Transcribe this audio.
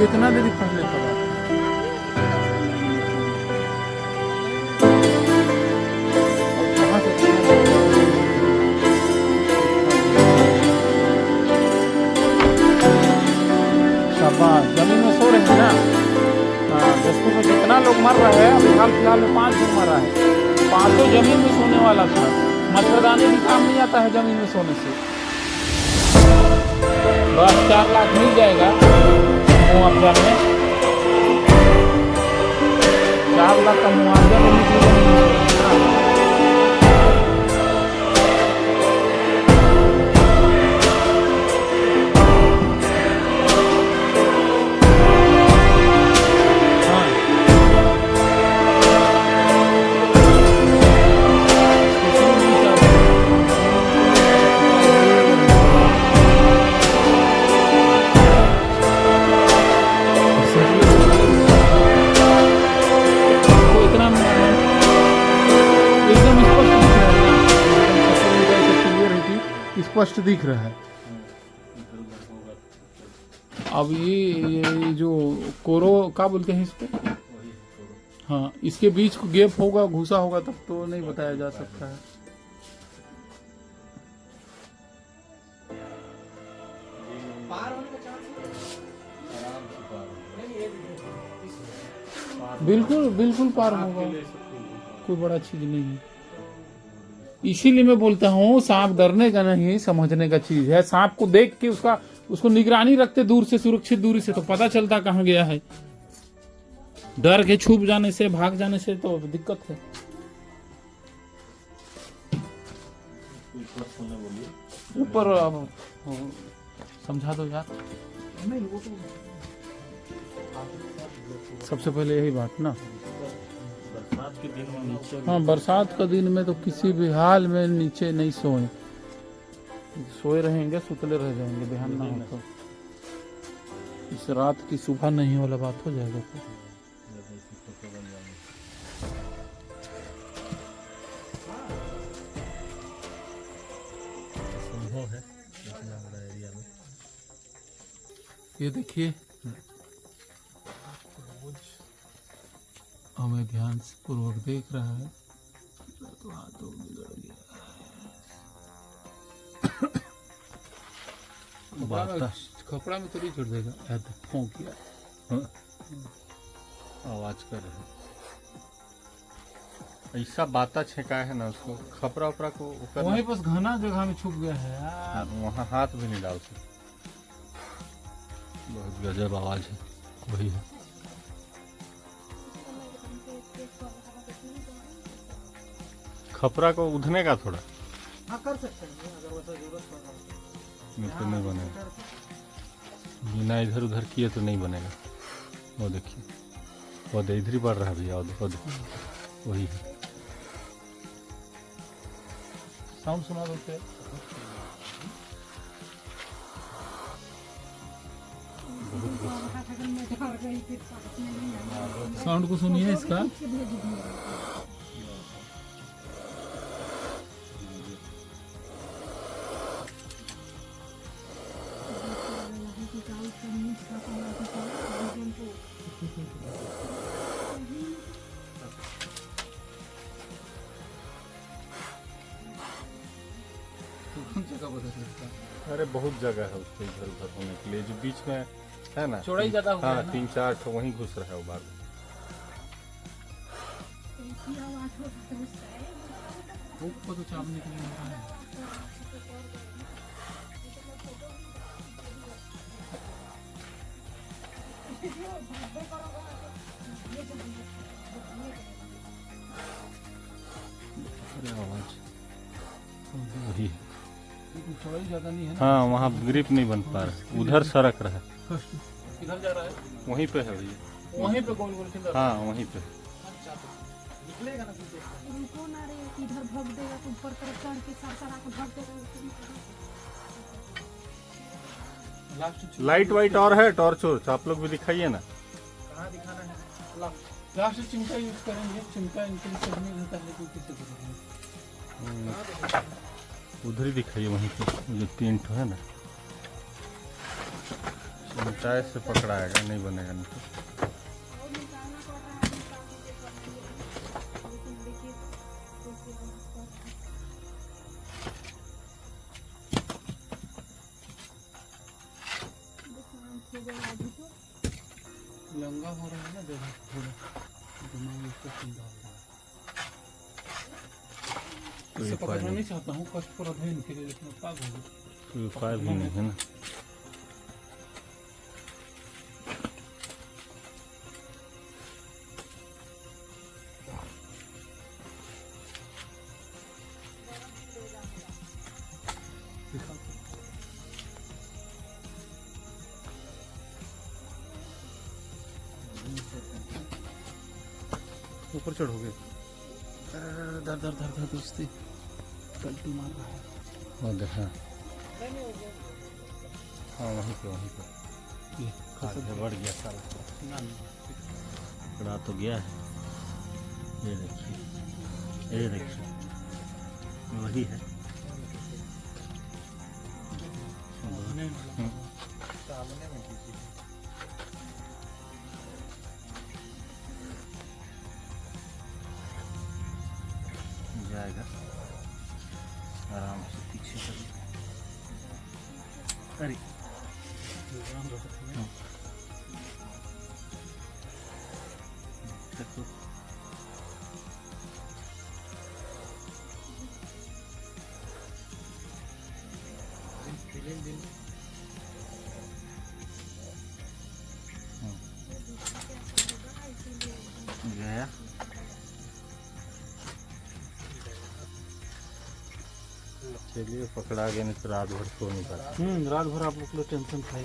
कितना देरी पहले था शाबाश, जमीन में सो रहे हैं ना। जसपुर में कितना लोग मर रहे हैं, अभी हाल फिलहाल में 5 लोग मरा है। 5 जमीन में सोने वाला था। मच्छरदानी भी काम नहीं आता है जमीन में सोने से। बस 4 लाख मिल जाएगा मुआवजा में। 4 लाख का मुआवजा मिलने के लिए स्पष्ट दिख रहा है। अब ये जो कोरो क्या बोलते हैं इसको, हाँ, इसके बीच को गैप होगा, घुसा होगा, तब तो नहीं बताया जा सकता है। बिल्कुल बिल्कुल पार होगा, कोई बड़ा चीज नहीं है। इसीलिए मैं बोलता हूँ सांप डरने का नहीं, समझने का चीज है। सांप को देख के उसको निगरानी रखते दूर से, सुरक्षित दूरी से, तो पता चलता कहाँ गया है। डर के छुप जाने से, भाग जाने से तो दिक्कत है। ऊपर अब समझा दो यार। सबसे पहले यही बात ना, बरसात के दिन में नीचे, हाँ, बरसात का दिन में तो किसी भी हाल में नीचे नहीं सोए। सोए रहेंगे, सुतले रह जाएंगे, ध्यान ना हो तो इस रात की सुबह नहीं वाला बात हो जाएगा। तो संभव है एरिया में। ये देखिए, हमें ध्यान पूर्वक देख रहा है तो हाथों बिगड़ गया। कपड़ा में तो नहीं छोड़ देगा, फों किया, आवाज कर रहे ऐसा बाता छेका है ना, उसको खपरा उपरा को वहीं बस घना जगह में छुप गया है यार। वहाँ हाथ भी नहीं डाल सकते। बहुत गजब आवाज है, वही है। खपरा को उधने का थोड़ा, हाँ, कर सकते हैं अगर वैसा जरूरत पड़ा। नहीं तो नहीं बनेगा, बिना इधर उधर किए तो नहीं बनेगा। वो देखिए, वो इधर ही बढ़ रहा है भैया, वही है। साउंड सुना देते, साउंड को सुनिए इसका। अरे बहुत जगह है उसको इधर उधर होने के लिए, जो बीच में है ना, चौड़ाई ज्यादा हो गया हाँ, ना। 3-4 ठो वहीं घुस रहा है वो बार। ऊपर तो चापने के लिए होता है। अरे आवाज वही है। लेकिन चौड़ाई ज्यादा नहीं है ना। हाँ वहाँ ग्रिप नहीं बन पा रहा, उधर सड़क रहा, इधर जा रहा है, वहीं पे है भैया, वहीं पे गोल गोल चल रहा हाँ वहीं पे। निकलेगा ना कुछ। उनको ना रे इधर भग देगा तो ऊपर तरफ चढ़ के सर आके भग देगा। लास्ट लाइट वाइट और है, टॉर्च वॉर्च आप लोग भी दिखाइए ना। कहाँ दिखाना है? लास्ट चिमटा यूज करेंगे, चिमटा इनके लिए सब नहीं रहता है, कोई किसी को उधर ही दिखाइए, वहीं पे जो 3 ठो है ना, चिमटा से पकड़ाएगा, नहीं बनेगा नहीं तो। और निकालना पड़ रहा है, निकाल के कर दिए। लेकिन देखिए कैसे बनता है। दुकान से गया अभी तो लंगा हो रहा है ना, जगह थोड़ा दिमाग इसको चिंता हो रहा है। इसे पकड़ना नहीं चाहता हूँ, कष्ट पूरा है इनके लिए, लेकिन पाग हो गया। कोई उपाय भी नहीं है ना। ऊपर चढ़ोगे? दर दर दर दर दोस्ती पलटी मार रहा है। हाँ देखा, हाँ वहीं पे ये आगे बढ़ गया साला, ना पकड़ा तो गया है। ये देखिए, ये देखिए वही है। सामने में किसी जाएगा आराम से पीछे करिए। अरे देखो गया। चलिए पकड़ा गया, नहीं तो रात भर सो नहीं पाता। रात भर आप लोग टेंशन खाए।